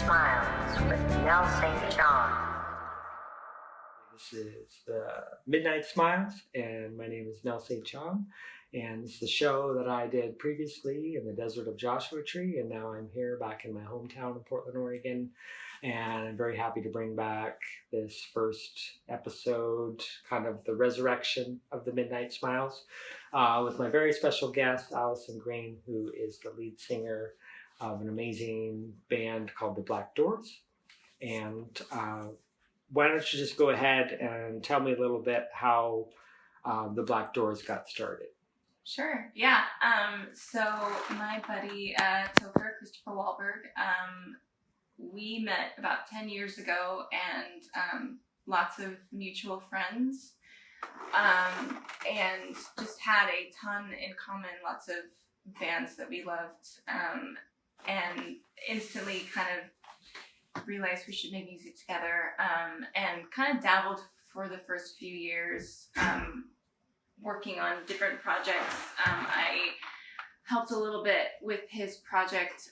Smiles with Mel St. John. This is the Midnight Smiles, and my name is Mel St. John, and it's the show that I did previously in the desert of Joshua Tree, and now I'm here back in my hometown of Portland, Oregon, and I'm very happy to bring back this first episode, kind of the resurrection of the Midnight Smiles, with my very special guest, Allison Green, who is the lead singer of an amazing band called the Black Doors. And why don't you just go ahead and tell me a little bit how the Black Doors got started? Sure, yeah. So my buddy, Topher, Christopher Wahlberg, we met about 10 years ago, and lots of mutual friends, and just had a ton in common, lots of bands that we loved, and instantly kind of realized we should make music together, and kind of dabbled for the first few years, working on different projects. I helped a little bit with his project,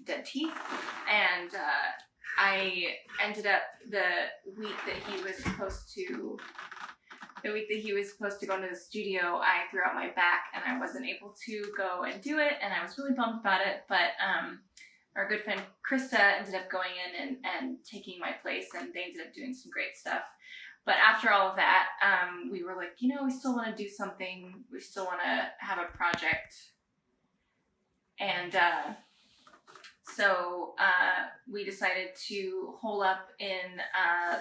Dead Teeth, and I ended up the week that he was supposed to go into the studio, I threw out my back and I wasn't able to go and do it, and I was really bummed about it, but our good friend Krista ended up going in and taking my place, and they ended up doing some great stuff. But after all of that, we were like, we still want to do something. We still want to have a project. And so we decided to hole up in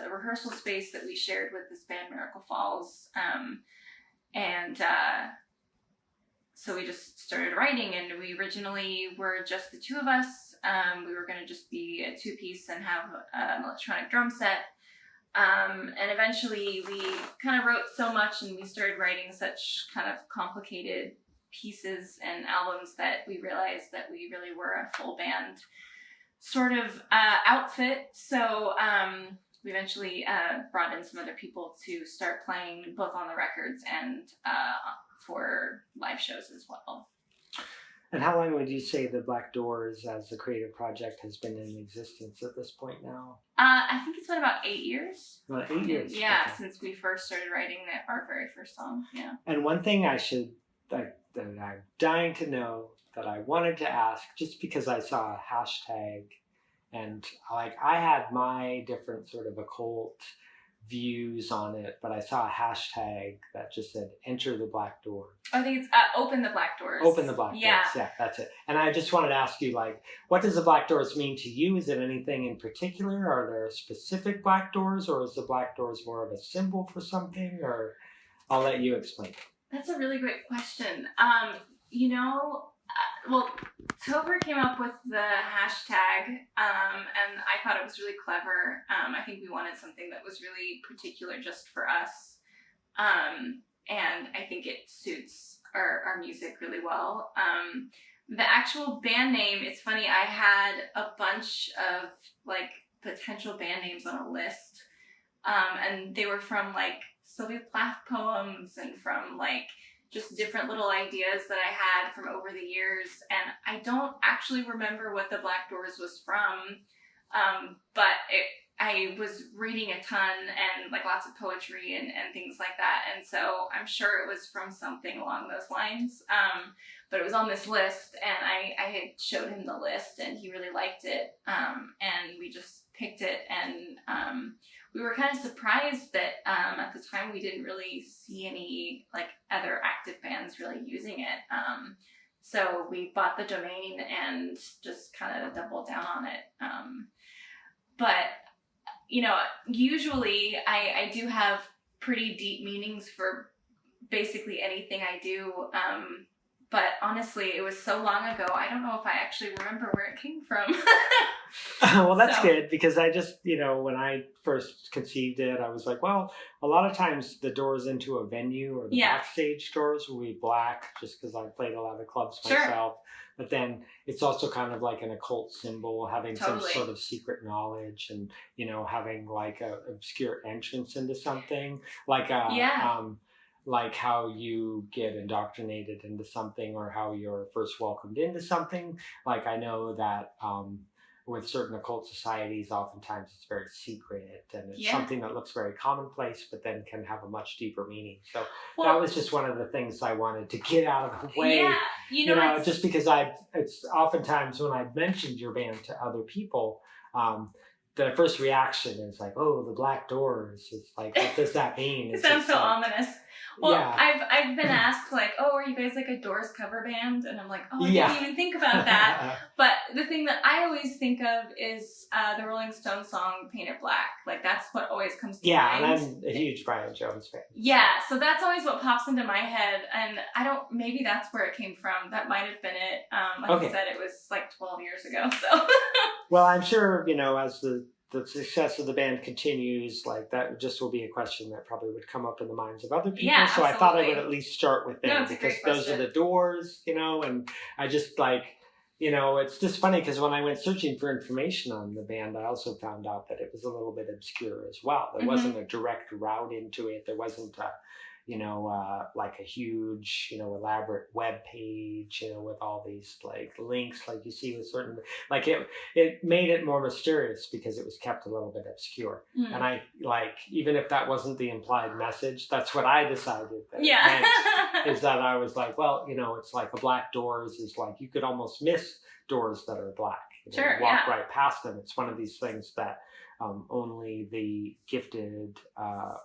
the rehearsal space that we shared with this band, Miracle Falls. So we just started writing, and we originally were just the two of us. We were going to just be a two-piece and have an electronic drum set. And eventually we kind of wrote so much, and we started writing such kind of complicated pieces and albums that we realized that we really were a full band sort of outfit. So we eventually brought in some other people to start playing both on the records and for live shows as well. And how long would you say the Black Doors as a creative project has been in existence at this point now? I think it's been about 8 years. About 8 years? Yeah, okay. Since we first started writing our very first song, yeah. And one thing that I'm dying to know that I wanted to ask, just because I saw a hashtag, and I had my different sort of occult views on it, but I saw a hashtag that just said "Enter the Black Door." I think it's "Open the Black Doors." Open the Black Doors. Yeah, that's it. And I just wanted to ask you, what does the Black Doors mean to you? Is it anything in particular? Are there specific Black Doors, or is the Black Doors more of a symbol for something? Or I'll let you explain. That's a really great question. Well, Topher came up with the hashtag, and I thought it was really clever. I think we wanted something that was really particular just for us, and I think it suits our music really well. The actual band name, it's funny, I had a bunch of potential band names on a list, and they were from Sylvia Plath poems and from just different little ideas that I had from over the years. And I don't actually remember what the Black Doors was from, but I was reading a ton and lots of poetry and things like that. And so I'm sure it was from something along those lines. But it was on this list, and I had showed him the list, and he really liked it. And we just picked it, and we were kind of surprised that at the time we didn't really see any other active bands really using it. So we bought the domain and just kind of doubled down on it. But usually I do have pretty deep meanings for basically anything I do. But honestly, it was so long ago, I don't know if I actually remember where it came from. Well, that's good, because I just, when I first conceived it, I was like, well, a lot of times the doors into a venue or the backstage doors will be black, just because I played a lot of clubs myself. But then it's also kind of like an occult symbol, having some sort of secret knowledge, and, having a obscure entrance into something. Like how you get indoctrinated into something, or how you're first welcomed into something. I know that with certain occult societies, oftentimes it's very secret and it's Yeah. something that looks very commonplace, but then can have a much deeper meaning. So Well, that was just one of the things I wanted to get out of the way. yeah, you know, it's, Just because it's oftentimes when I've mentioned your band to other people, the first reaction is like, oh, the Black Doors. It's like, what does that mean? it sounds so like, ominous. Well, yeah. I've been asked like, oh, are you guys like a Doors cover band? And I'm like, oh, I Yeah. didn't even think about that. But the thing that I always think of is the Rolling Stones song "Paint It Black." Like that's what always comes to mind. And I'm a huge Brian Jones fan. Yeah, so that's always what pops into my head, and I don't. Maybe that's where it came from. That might have been it. Like I said, it was like 12 years ago. So. Well, I'm sure as the success of the band continues, like that just will be a question that probably would come up in the minds of other people. Yeah, so absolutely. I thought I would at least start with them because those are the Doors, and I just like, it's just funny because when I went searching for information on the band, I also found out that it was a little bit obscure as well. There wasn't a direct route into it. There wasn't like a huge, elaborate web page, with all these like links, like you see with certain, like it made it more mysterious because it was kept a little bit obscure. And I like, even if that wasn't the implied message, that's what I decided that it meant, is that I was like, well, it's like a Black Doors is like, you could almost miss doors that are black. Sure, walk right past them. It's one of these things that only the gifted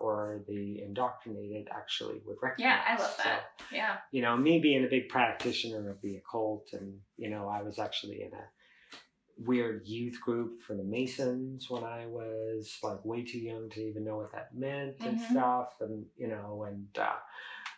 or the indoctrinated actually would recognize. Yeah, I love that. So, yeah. Me being a big practitioner of the occult, and I was actually in a weird youth group for the Masons when I was like way too young to even know what that meant and stuff, and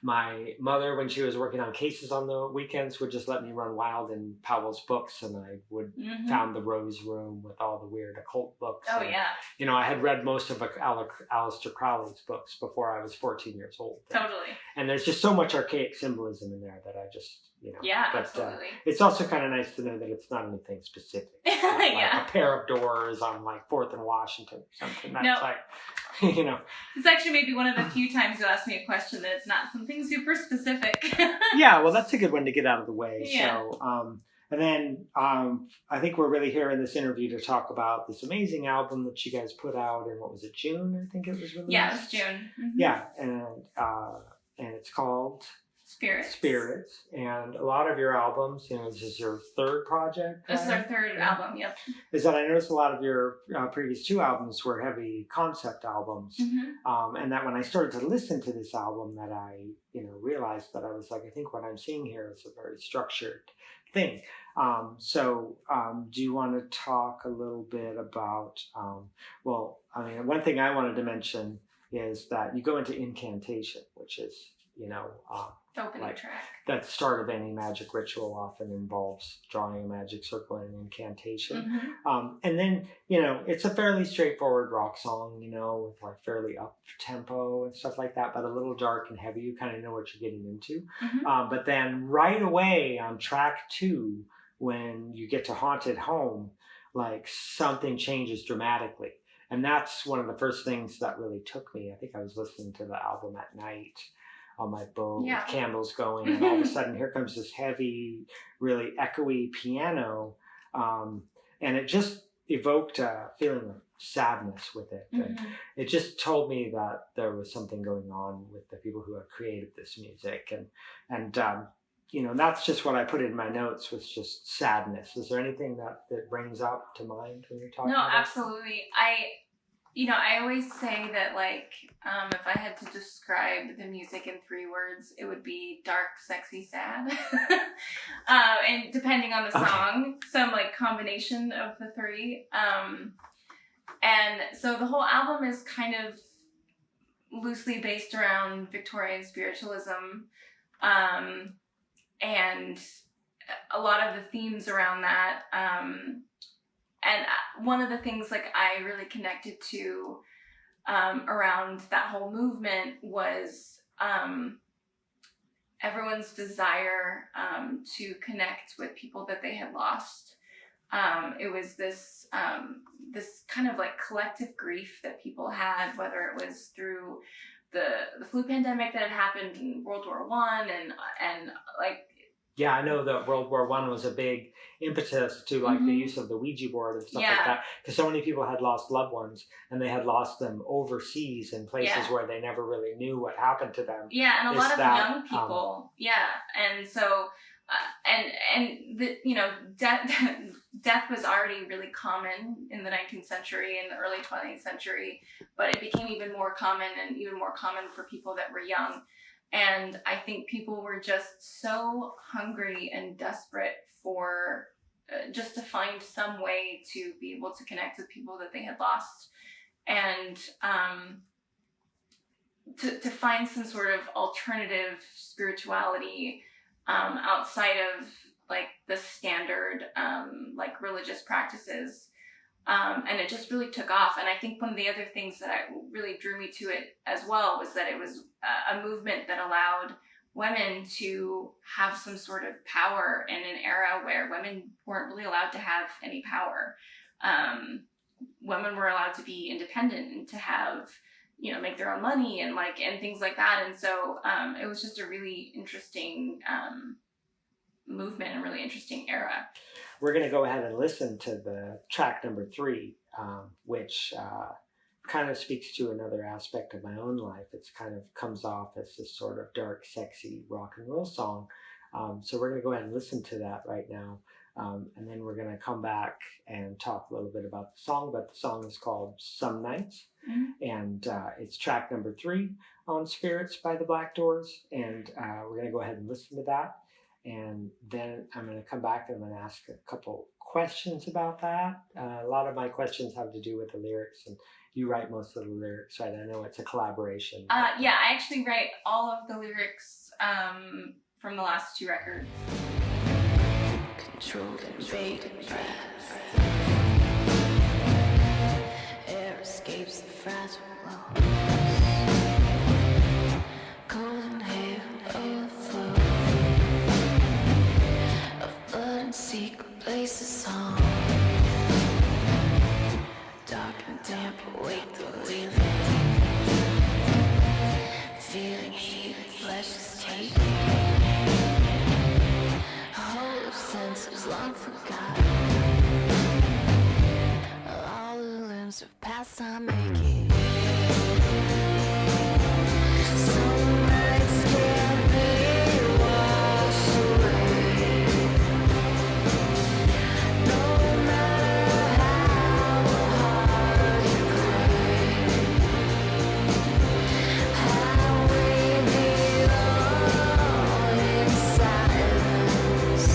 my mother, when she was working on cases on the weekends, would just let me run wild in Powell's books, and I would found the Rose Room with all the weird occult books. Oh, and, yeah. I had read most of Aleister Crowley's books before I was 14 years old. Totally. And there's just so much archaic symbolism in there that I just, Yeah, but, absolutely. It's also kind of nice to know that it's not anything specific. It's not like a pair of doors on like 4th and Washington or something. That's like, It's actually maybe one of the few times you'll ask me a question that it's not something super specific. Yeah, well, that's a good one to get out of the way. Yeah. So, and then I think we're really here in this interview to talk about this amazing album that you guys put out in, what was it, June? I think it was released. Yeah, it was June. Yeah, and it's called Spirits. And a lot of your albums, this is your third project? This is our third album, yep. Is that I noticed a lot of your previous 2 albums were heavy concept albums. And that when I started to listen to this album that I, realized that I was like, I think what I'm seeing here is a very structured thing. So do you want to talk a little bit about, one thing I wanted to mention is that you go into incantation, which is, opening track. That start of any magic ritual often involves drawing a magic circle and an incantation. And then, it's a fairly straightforward rock song, with like fairly up tempo and stuff like that, but a little dark and heavy. You kind of know what you're getting into. But then right away on track 2, when you get to Haunted Home, like something changes dramatically. And that's one of the first things that really took me. I think I was listening to the album at night on my boat with candles going, and all of a sudden here comes this heavy, really echoey piano, and it just evoked a feeling of sadness with it. And it just told me that there was something going on with the people who have created this music, and that's just what I put in my notes, was just sadness. Is there anything that brings up to mind when you're talking about absolutely. I always say that, like, if I had to describe the music in 3 words, it would be dark, sexy, sad. And depending on the song, some, like, combination of the 3. And so the whole album is kind of loosely based around Victorian spiritualism. And a lot of the themes around that, and one of the things like I really connected to around that whole movement was everyone's desire to connect with people that they had lost. It was this kind of like collective grief that people had, whether it was through the flu pandemic that had happened in World War I and like Yeah, I know that World War I was a big impetus to like the use of the Ouija board and stuff like that, because so many people had lost loved ones and they had lost them overseas in places where they never really knew what happened to them. Yeah, and a lot of young people. And so and the, you know, death was already really common in the 19th century and the early 20th century, but it became even more common for people that were young. And I think people were just so hungry and desperate for just to find some way to be able to connect with people that they had lost, and to find some sort of alternative spirituality outside of like the standard like religious practices. And it just really took off. And I think one of the other things that really drew me to it as well was that it was a movement that allowed women to have some sort of power in an era where women weren't really allowed to have any power. Women were allowed to be independent and to have, you know, make their own money and things like that. And so it was just a really interesting movement and really interesting era. We're going to go ahead and listen to the track number 3, which kind of speaks to another aspect of my own life. It's kind of comes off as this sort of dark, sexy rock and roll song. So we're going to go ahead and listen to that right now. And then we're going to come back and talk a little bit about the song. But the song is called Some Nights. And it's track number 3 on Spirits by the Black Doors. And we're going to go ahead and listen to that. And then I'm going to come back and I'm going to ask a couple questions about that. A lot of my questions have to do with the lyrics, and you write most of the lyrics, right? I know it's a collaboration. Yeah, I actually write all of the lyrics from the last 2 records. Controlled and faded breath. Air escapes the fragile lungs. Cold and hair overflow. Of blood and secret places home. Dark and damp awake the living. Feeling heat and flesh is taking. Senses long forgotten. All the limbs of past I'm making. Some nights can't be washed away. No matter how hard you pray. How we belong in silence.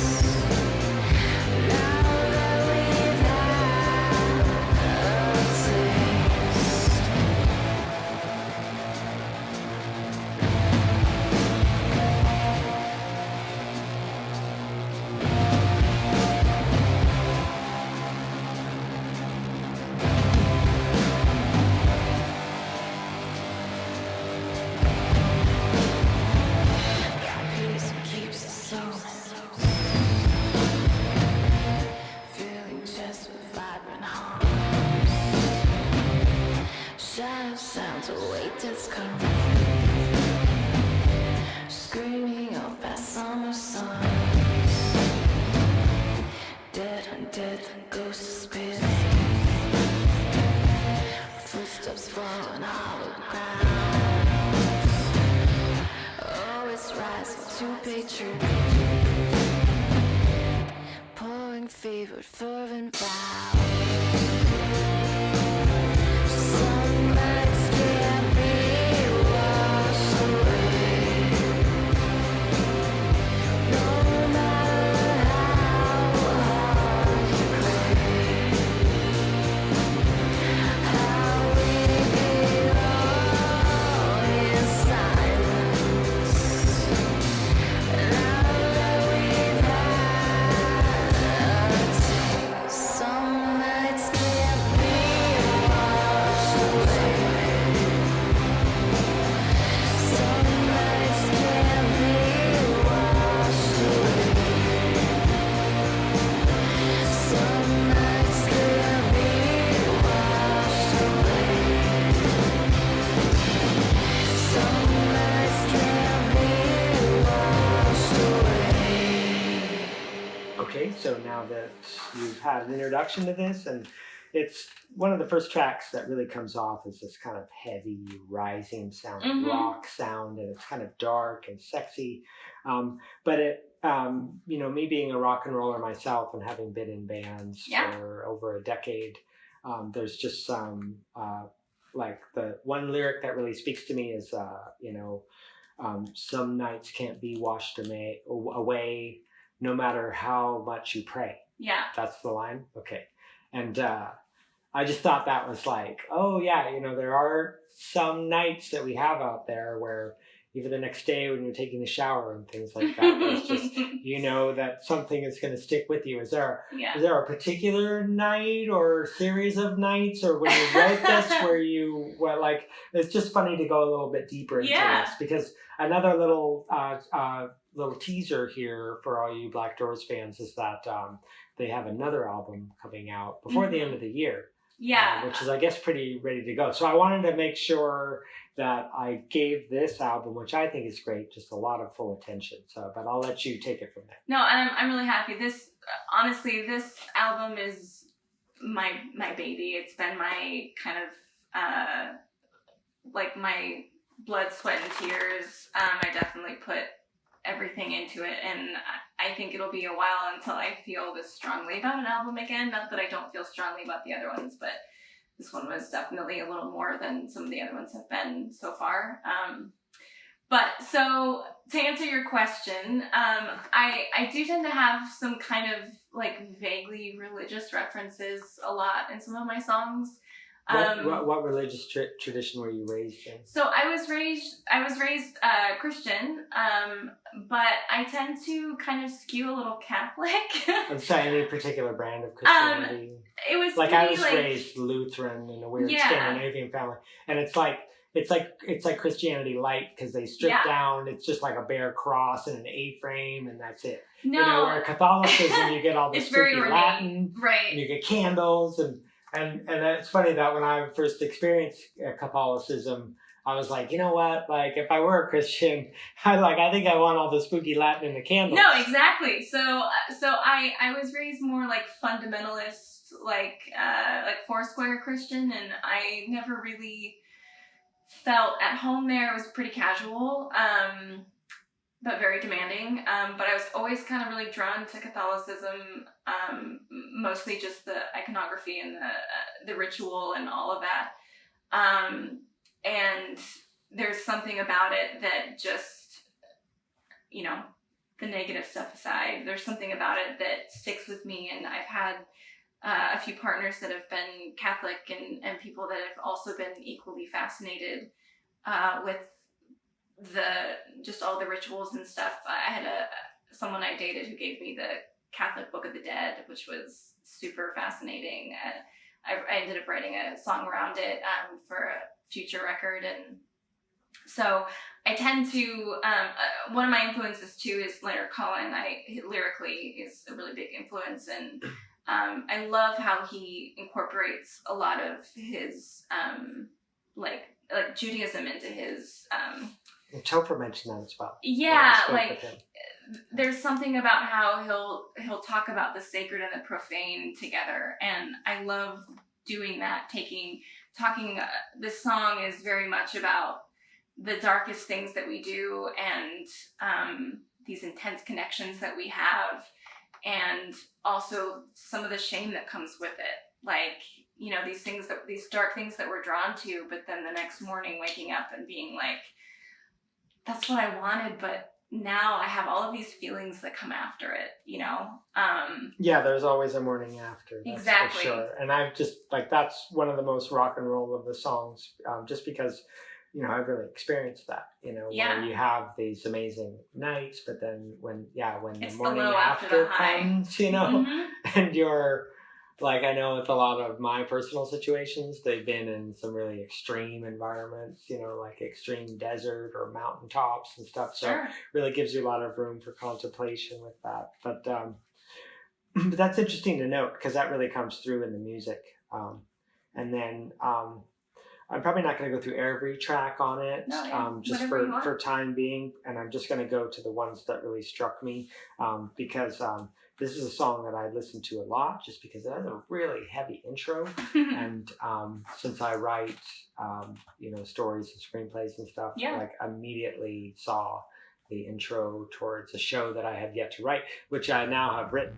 Sounds await death's coming. Screaming out past summer suns. Dead undead, the ghost is spinning. Footsteps falling hollow ground. Always rising to pay tribute. Pouring fevered fervent vows. Some nights can't be washed away. No matter how hard you crave. How we belong in silence. Now that we've had a taste, some nights can't had an introduction to this, and it's one of the first tracks that really comes off as this kind of heavy, rising sound, rock sound, and it's kind of dark and sexy. But it, me being a rock and roller myself and having been in bands for over a decade, there's just some, like the one lyric that really speaks to me is, some nights can't be washed away no matter how much you pray. Yeah. That's the line? Okay. And I just thought that was like, oh yeah, there are some nights that we have out there where even the next day when you're taking a shower and things like that, it's just, that something is going to stick with you. Is there a particular night or series of nights, or when you wrote this where it's just funny to go a little bit deeper into this, because another little teaser here for all you Black Doors fans is that they have another album coming out before the end of the year. Yeah. Which is, I guess, pretty ready to go. So I wanted to make sure that I gave this album, which I think is great, just a lot of full attention. So, but I'll let you take it from there. No, and I'm really happy. This album is my baby. It's been my kind of, like my blood, sweat, and tears. I definitely put everything into it, and I think it'll be a while until I feel this strongly about an album again. Not that I don't feel strongly about the other ones, but this one was definitely a little more than some of the other ones have been so far. But so to answer your question, I do tend to have some kind of like vaguely religious references a lot in some of my songs. What religious tradition were you raised in? So I was raised Christian, but I tend to kind of skew a little Catholic. I'm sorry, any particular brand of Christianity? It was like I was raised Lutheran in a weird Scandinavian family, and it's like Christianity light because they strip down. It's just like a bare cross and an A-frame, and that's it. No, where Catholicism you get all this spooky Latin, right? And you get candles and it's funny that when I first experienced Catholicism, I was like, you know what? Like, if I were a Christian, I think I want all the spooky Latin and the candles. No, exactly. So I was raised more like fundamentalist, like Foursquare Christian, and I never really felt at home there. It was pretty casual, but very demanding. But I was always kind of really drawn to Catholicism, mostly just the iconography and the ritual and all of that. And there's something about it that just, the negative stuff aside, there's something about it that sticks with me. And I've had a few partners that have been Catholic and people that have also been equally fascinated with just all the rituals and stuff. I had someone I dated who gave me the Catholic Book of the Dead, which was super fascinating. I ended up writing a song around it for a future record, and so I tend to one of my influences too is Leonard Cohen. Lyrically is a really big influence, and I love how he incorporates a lot of his like Judaism into his Topher mentioned that as well. Yeah, like there's something about how he'll talk about the sacred and the profane together, and I love doing that. Talking. This song is very much about the darkest things that we do, and these intense connections that we have, and also some of the shame that comes with it. Like, these dark things that we're drawn to, but then the next morning waking up and being like, that's what I wanted, but now I have all of these feelings that come after it, Yeah, there's always a morning after. That's exactly. For sure. And I've just, that's one of the most rock and roll of the songs, just because, I've really experienced that, where you have these amazing nights, but then when the morning after comes, and you're, I know with a lot of my personal situations, they've been in some really extreme environments, like extreme desert or mountaintops and stuff. So it really gives you a lot of room for contemplation with that. But that's interesting to note because that really comes through in the music. And then I'm probably not going to go through every track on it, No, yeah. just Whatever you want. for time being, and I'm just going to go to the ones that really struck me, because this is a song that I listen to a lot, just because it has a really heavy intro, and since I write, stories and screenplays and stuff, like immediately saw the intro towards a show that I had yet to write, which I now have written.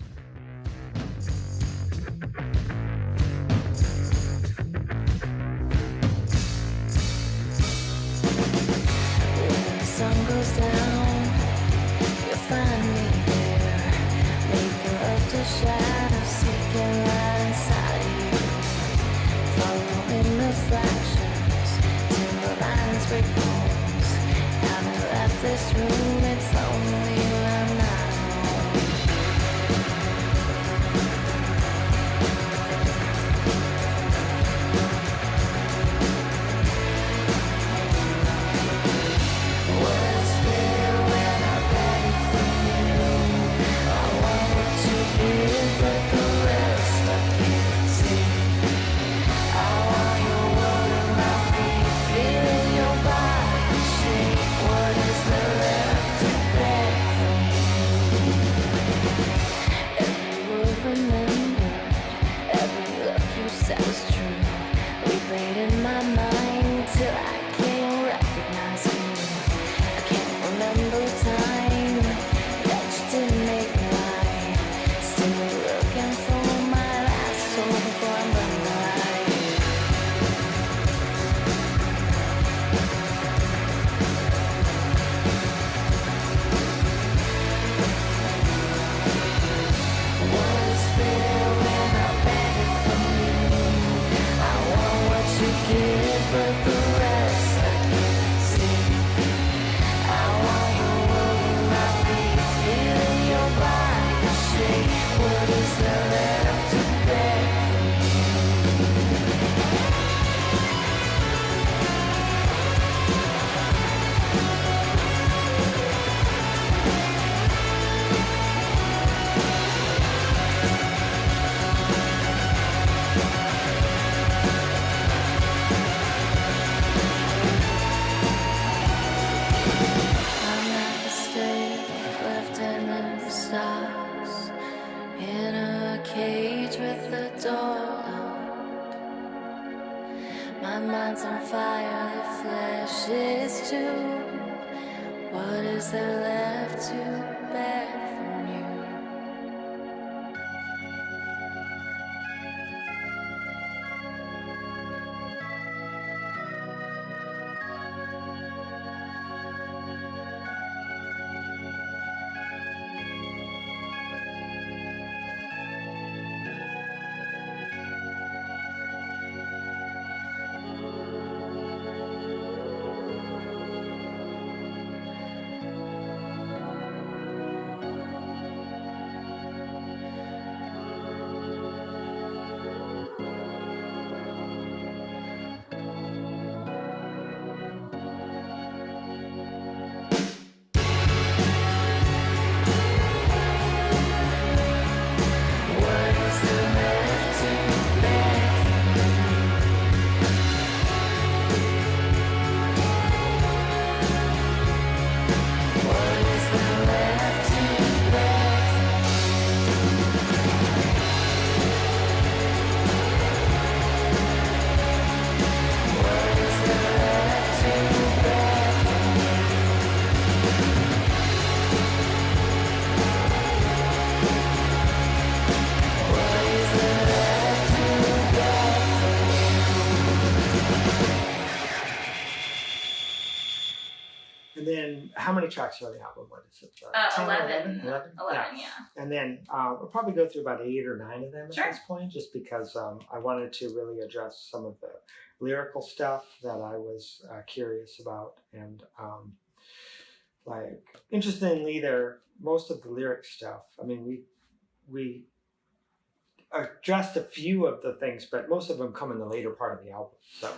Sun goes down, you'll find me there, making love to shadows, seeking light inside of you, following the fractions, till the lines break bones. Haven't left this room, it's lonely, I'm not How many tracks are on the album? What is it? 11. 11, yeah. And then we'll probably go through about 8 or 9 of them at Sure. this point, just because I wanted to really address some of the lyrical stuff that I was curious about. And interestingly, most of the lyric stuff, I mean, we addressed a few of the things, but most of them come in the later part of the album. So.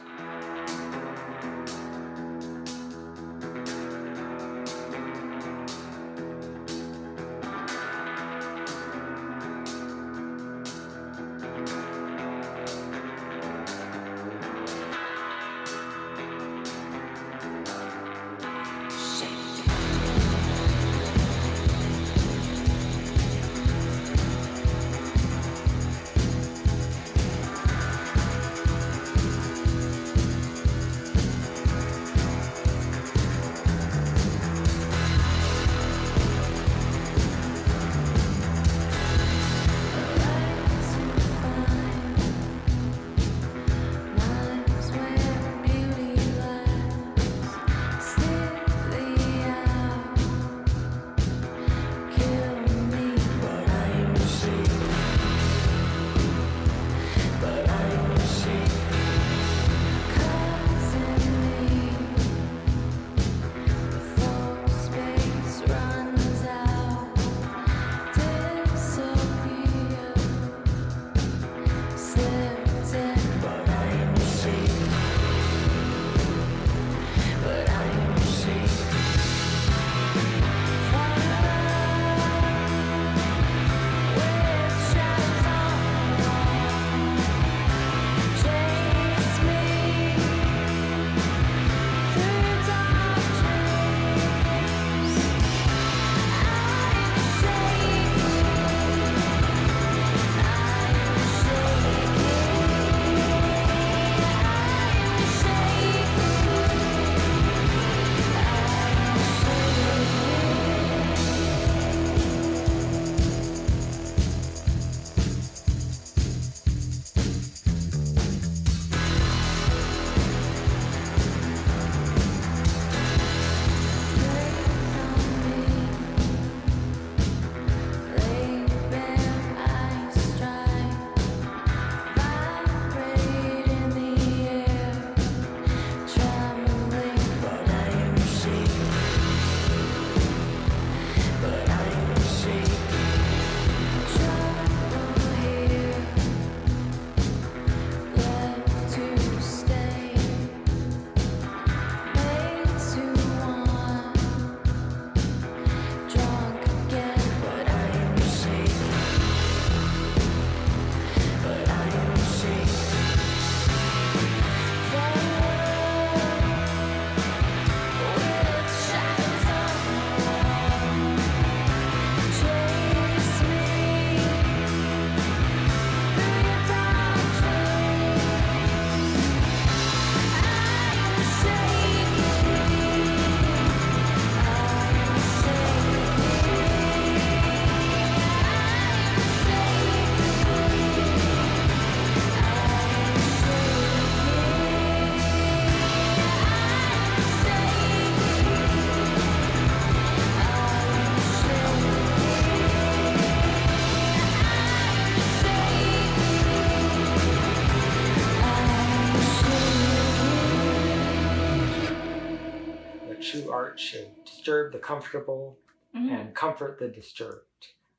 true art should disturb the comfortable and comfort the disturbed.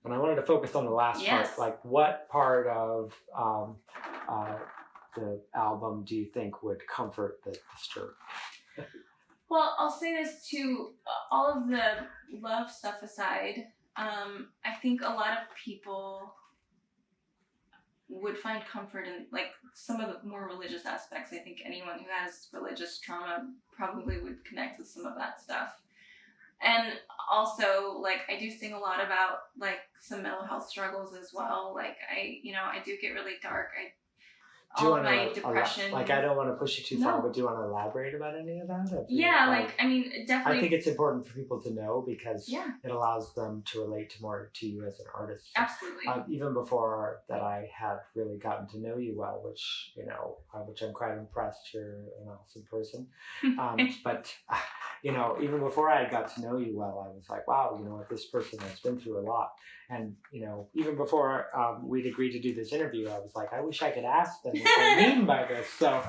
And I wanted to focus on the last part, like what part of the album do you think would comfort the disturbed? Well, I'll say this too, all of the love stuff aside, I think a lot of people would find comfort in like some of the more religious aspects. I think anyone who has religious trauma probably would connect with some of that stuff. And also, like, I do sing a lot about like some mental health struggles as well. Like I do get really dark. All of my depression. Like, I don't want to push you too far, but do you want to elaborate about any of that? Definitely. I think it's important for people to know because it allows them to relate more to you as an artist. Absolutely. Even before that, I had really gotten to know you well, which I'm quite impressed. You're an awesome person. But even before I got to know you well, I was like, wow, this person has been through a lot. And even before we'd agreed to do this interview, I was like, I wish I could ask them what they mean by this. So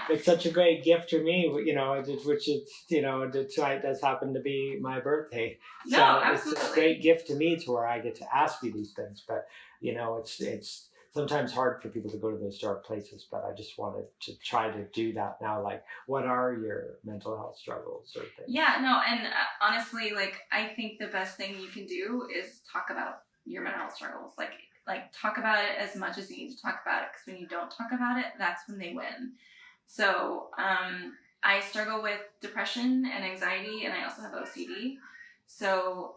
it's such a great gift for me, which is, tonight does happen to be my birthday. So absolutely. It's a great gift to me to where I get to ask you these things. But, it's sometimes hard for people to go to those dark places, but I just wanted to try to do that now. Like, what are your mental health struggles or things? Yeah, no, and honestly, like, I think the best thing you can do is talk about your mental health struggles. Like talk about it as much as you need to talk about it, because when you don't talk about it, that's when they win. So I struggle with depression and anxiety, and I also have OCD. So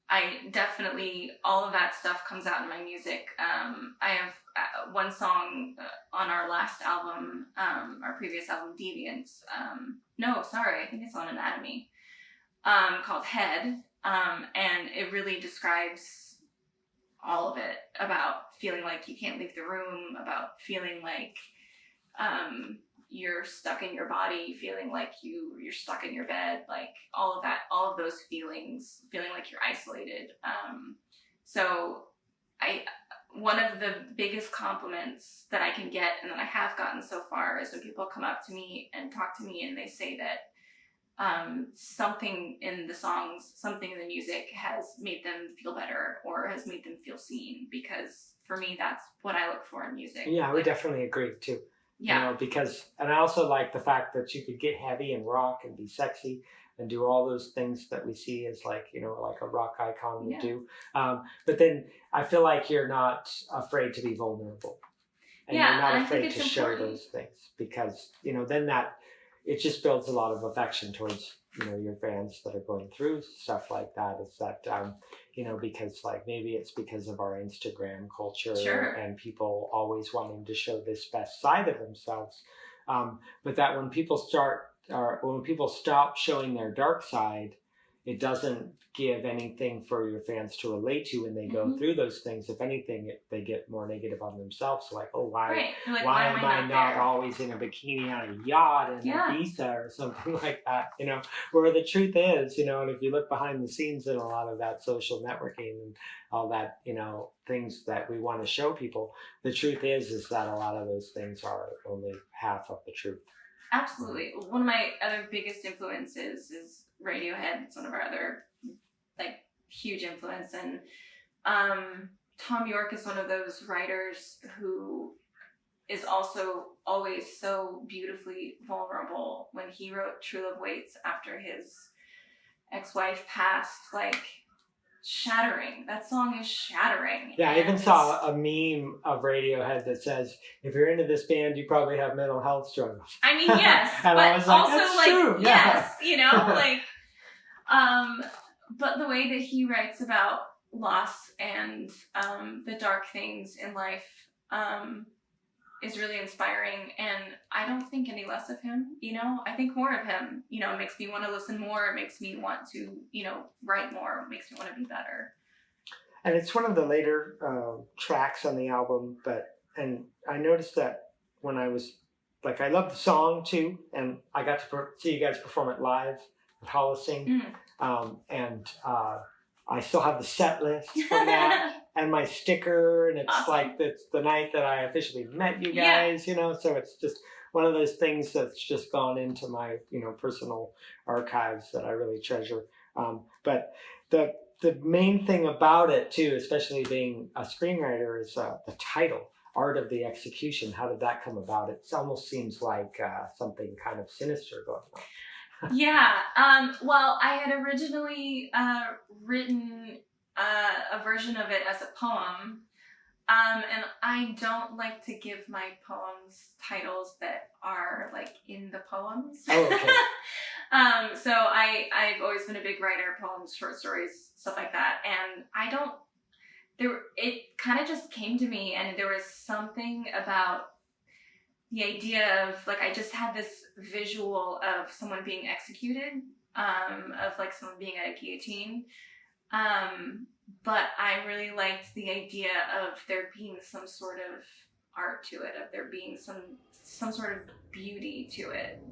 I definitely, all of that stuff comes out in my music. I have one song on our last album, our previous album, Deviance. I think it's on Anatomy, called Head. And it really describes all of it, about feeling like you can't leave the room, about feeling like you're stuck in your body, feeling like you're stuck in your bed, like all of that, all of those feelings, feeling like you're isolated. So one of the biggest compliments that I can get and that I have gotten so far is when people come up to me and talk to me and they say that something in the songs, something in the music has made them feel better or has made them feel seen, because for me, that's what I look for in music. Yeah, I would definitely agree too. Yeah. And I also like the fact that you could get heavy and rock and be sexy and do all those things that we see as like a rock icon would do. But then I feel like you're not afraid to be vulnerable. And you're not afraid to show those things, because, then that, it just builds a lot of affection towards, your fans that are going through stuff like that. Is that, because like maybe it's because of our Instagram culture and people always wanting to show this best side of themselves. But that when people stop showing their dark side, it doesn't give anything for your fans to relate to when they go through those things. If anything, they get more negative on themselves. Like, oh, why am I not always in a bikini on a yacht in Ibiza or something like that? Where the truth is, and if you look behind the scenes in a lot of that social networking and all that, things that we want to show people, the truth is that a lot of those things are only half of the truth. Absolutely. One of my other biggest influences is Radiohead. It's one of our other huge influence. And Tom York is one of those writers who is also always so beautifully vulnerable. When he wrote True Love Waits after his ex-wife passed, shattering. That song is shattering. Yeah, I even saw a meme of Radiohead that says, if you're into this band, you probably have mental health struggles. I mean, yes. And but I was like, also, that's true. Yes, but the way that he writes about loss and the dark things in life is really inspiring, and I don't think any less of him. I think more of him. It makes me want to listen more. It makes me want to, write more. It makes me want to be better. And it's one of the later tracks on the album, and I noticed that when I was, I love the song too, and I got to see you guys perform it live at Hollising, and I still have the set list from that. And my sticker, and it's awesome. It's the night that I officially met you guys, so it's just one of those things that's just gone into my, personal archives that I really treasure. But the main thing about it too, especially being a screenwriter, is the title, Art of the Execution. How did that come about? It almost seems like something kind of sinister going on. Yeah. Well, I had originally written a version of it as a poem. And I don't like to give my poems titles that are like in the poems. Oh, okay. So I've always been a big writer, poems, short stories, stuff like that. And it kind of just came to me, and there was something about the idea of, like, I just had this visual of someone being executed, of like someone being at a guillotine. But I really liked the idea of there being some sort of art to it, of there being some sort of beauty to it.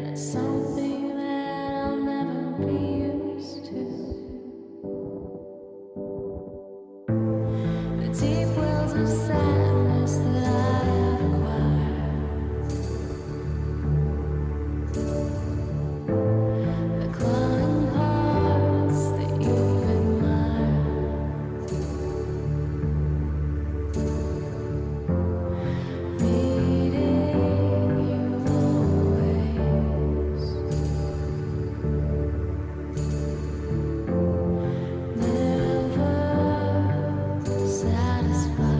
Something that I'll never of sadness that I have acquired. The clawing parts that you've admired. Needing you always. Never satisfied.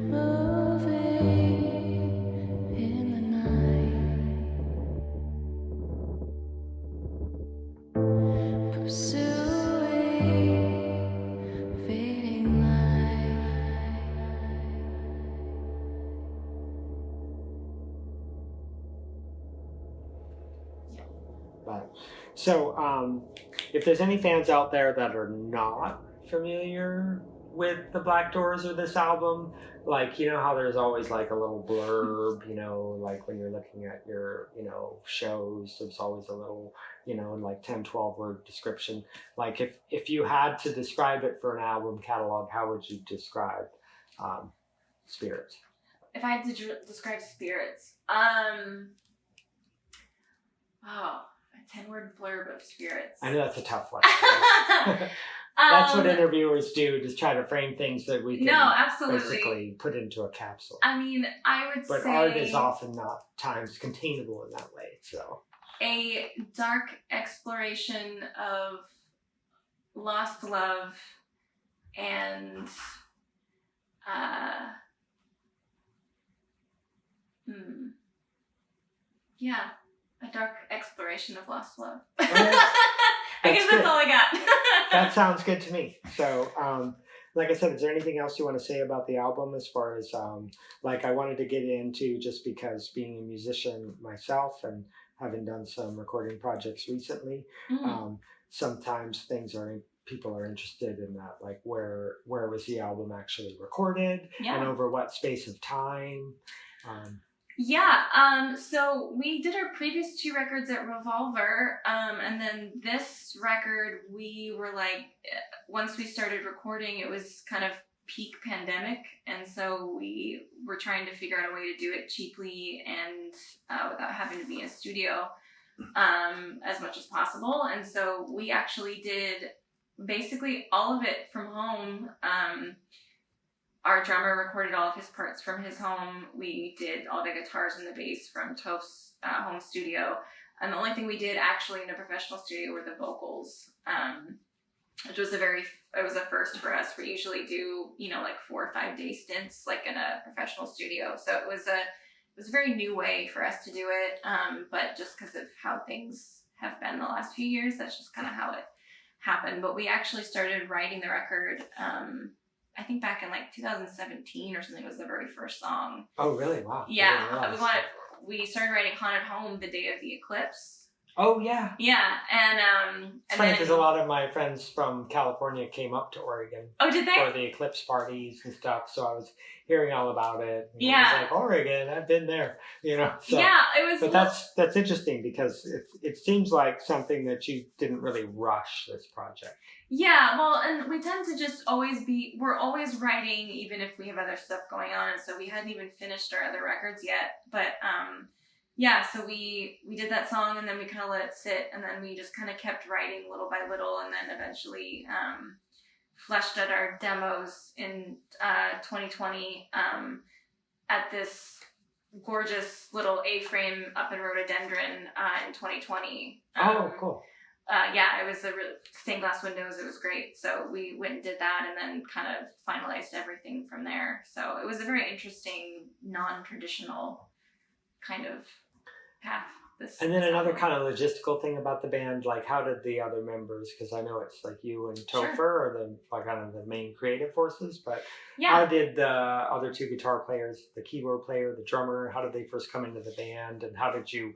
Moving in the night. Pursuing fading light. But so, if there's any fans out there that are not familiar with the Black Doors or this album, like, you know how there's always like a little blurb, you know, like when you're looking at your, you know, shows, there's always a little, you know, like 10, 12 word description. Like if you had to describe it for an album catalog, how would you describe Spirits? If I had to describe Spirits, oh, a 10-word blurb of Spirits. I know that's a tough one. That's what interviewers do, to try to frame things that we can basically put into a capsule. I mean, I would say... But art is often not times containable in that way, so... A dark exploration of lost love and... Yeah, a dark exploration of lost love. I guess that's all I got. That sounds good to me. So, like I said, is there anything else you want to say about the album as far as, like I wanted to get into, just because being a musician myself and having done some recording projects recently, sometimes people are interested in that, like where was the album actually recorded and over what space of time? So we did our previous 2 records at Revolver, and then this record, we were like, once we started recording, it was kind of peak pandemic, and so we were trying to figure out a way to do it cheaply and without having to be in a studio as much as possible. And so we actually did basically all of it from home. Our drummer recorded all of his parts from his home. We did all the guitars and the bass from Toph's home studio. And the only thing we did actually in a professional studio were the vocals, which was it was a first for us. We usually do, like 4 or 5 day stints, like in a professional studio. So it was a very new way for us to do it. But just because of how things have been the last few years, that's just kind of how it happened. But we actually started writing the record, I think back in like 2017 or something was the very first song. Oh, really? Wow. Yeah. We started writing Haunted Home the day of the eclipse. Oh, yeah. Yeah. It's funny because a lot of my friends from California came up to Oregon. Oh, did they? For the eclipse parties and stuff. So I was hearing all about it. And yeah. I was like, Oregon, I've been there. So, yeah, it was. But that's interesting because it seems like something that you didn't really rush this project. Yeah, well, and we tend to just we're always writing even if we have other stuff going on. And so we hadn't even finished our other records yet. But, so we did that song and then we kind of let it sit and then we just kind of kept writing little by little and then eventually fleshed out our demos in 2020 at this gorgeous little A-frame up in rhododendron in 2020. Oh, cool. It was stained glass windows. It was great. So we went and did that and then kind of finalized everything from there. So it was a very interesting, non-traditional kind of path. And then another kind of logistical thing about the band, like how did the other members, because I know it's like you and Topher are the main creative forces, but how did the other 2 guitar players, the keyboard player, the drummer, how did they first come into the band and how did you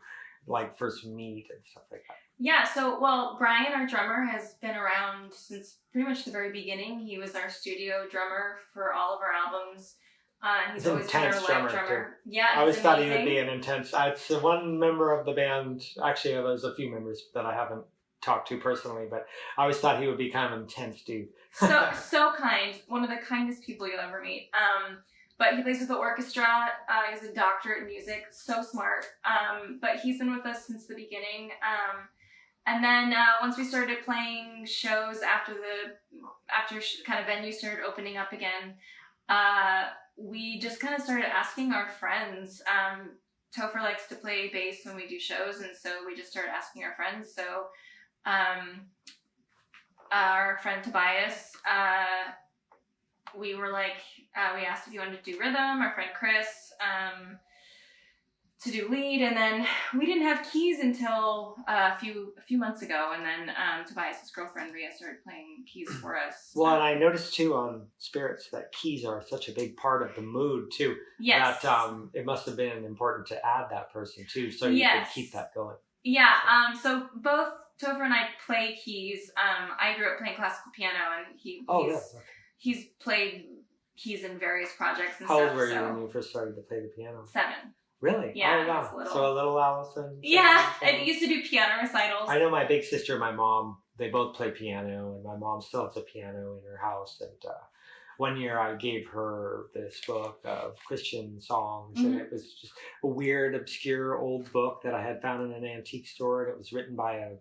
first meet and stuff like that? Yeah, so, Brian, our drummer, has been around since pretty much the very beginning. He was our studio drummer for all of our albums. He's always been our live drummer. Yeah, I always thought he would be an intense... It's the one member of the band, actually there's a few members that I haven't talk to personally, but I always thought he would be kind of an intense dude. So kind. One of the kindest people you'll ever meet. But he plays with the orchestra. He's a doctorate in music. So smart. But he's been with us since the beginning. And then once we started playing shows after kind of venues started opening up again, we just kind of started asking our friends. Topher likes to play bass when we do shows, and so we just started asking our friends. So our friend Tobias, we were like, we asked if he wanted to do rhythm. Our friend Chris to do lead, and then we didn't have keys until a few months ago, and then Tobias's girlfriend Rhea started playing keys for us. Well, and I noticed too on Spirits that keys are such a big part of the mood too. Yes. That it must have been important to add that person too, so you could keep that going. Yeah. So both Topher and I play keys. I grew up playing classical piano, and he's played keys in various projects and How stuff. old were you when you first started to play the piano? 7. Really? Yeah, Oh, wow. little. So a little Allison? Yeah, I used to do piano recitals. I know my big sister and my mom, they both play piano, and my mom still has a piano in her house. And one year I gave her this book of Christian songs, and it was just a weird, obscure old book that I had found in an antique store, and it was written by a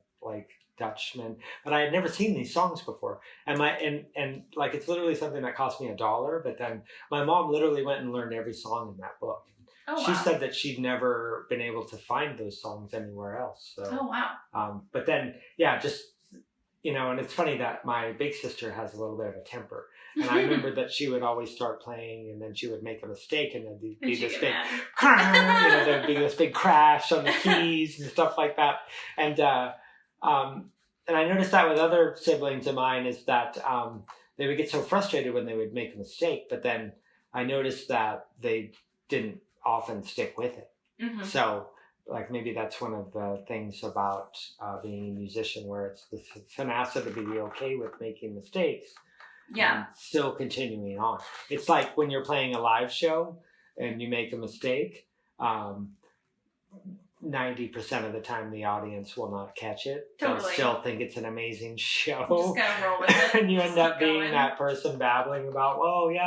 Dutchman, but I had never seen these songs before. And it's literally something that cost me $1, but then my mom literally went and learned every song in that book. Oh, she wow. said that she'd never been able to find those songs anywhere else. So, oh, wow. But then, yeah, just, and it's funny that my big sister has a little bit of a temper. And I remember that she would always start playing, and then she would make a mistake, and there'd be this big, there'd be this big crash on the keys and stuff like that. And I noticed that with other siblings of mine is that they would get so frustrated when they would make a mistake, but then I noticed that they didn't often stick with it. So maybe that's one of the things about being a musician, where it's the tenacity to be okay with making mistakes. Yeah. And still continuing on. It's like when you're playing a live show and you make a mistake, 90% of the time the audience will not catch it. Totally. They'll still think it's an amazing show. You just gotta roll with it. And you end up being going. that person babbling about, we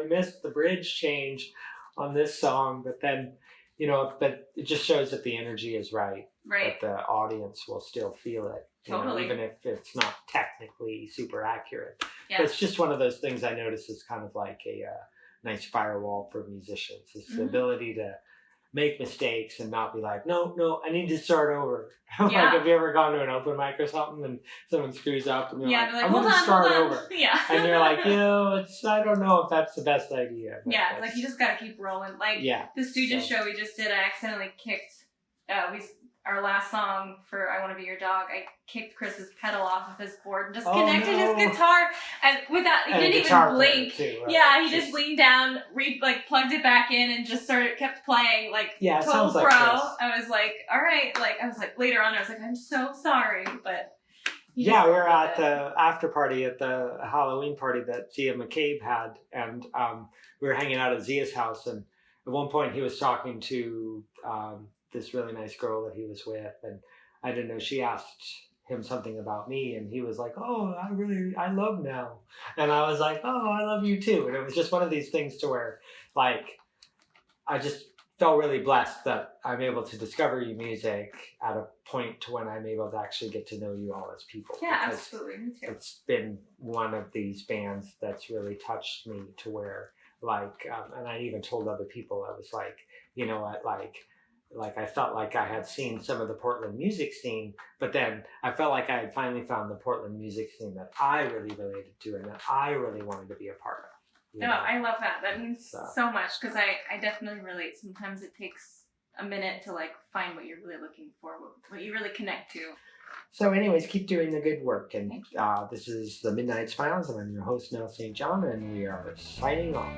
missed the bridge change on this song, but then, but it just shows that the energy is right. Right. That the audience will still feel it. Totally. Even if it's not technically super accurate. Yeah. But it's just one of those things I notice is kind of like a nice firewall for musicians. It's the ability to make mistakes and not be like, no, I need to start over. Yeah. Have you ever gone to an open mic or something and someone screws up and you're they're like, I'm hold going to on, start hold on. over. Yeah. And you're like, I don't know if that's the best idea. But Yeah, you just gotta keep rolling. The Stooges show we just did, I accidentally kicked, our last song for I Want to Be Your Dog, I kicked Chris's pedal off of his board and just connected his guitar, and without, he didn't even blink. Too, right? Yeah, he just leaned down, plugged it back in, and just kept playing, total pro. I was like, all right, later on, I was like, I'm so sorry, but. We were at the after party at the Halloween party that Zia McCabe had, and we were hanging out at Zia's house, and at one point he was talking to this really nice girl that he was with, and I didn't know, she asked him something about me, and he was like, I love Nell. And I was like, I love you too. And it was just one of these things to where, I just felt really blessed that I'm able to discover your music at a point to when I'm able to actually get to know you all as people. Yeah, absolutely, me too. It's been one of these bands that's really touched me to where, and I even told other people, I was like, I felt like I had seen some of the Portland music scene, but then I felt like I had finally found the Portland music scene that I really related to and that I really wanted to be a part of. No, I love that. That means so much, because I definitely relate. Sometimes it takes a minute to find what you're really looking for, what you really connect to. So anyways, keep doing the good work. And this is the Midnight Smiles, and I'm your host, Nell St. John, and we are signing off.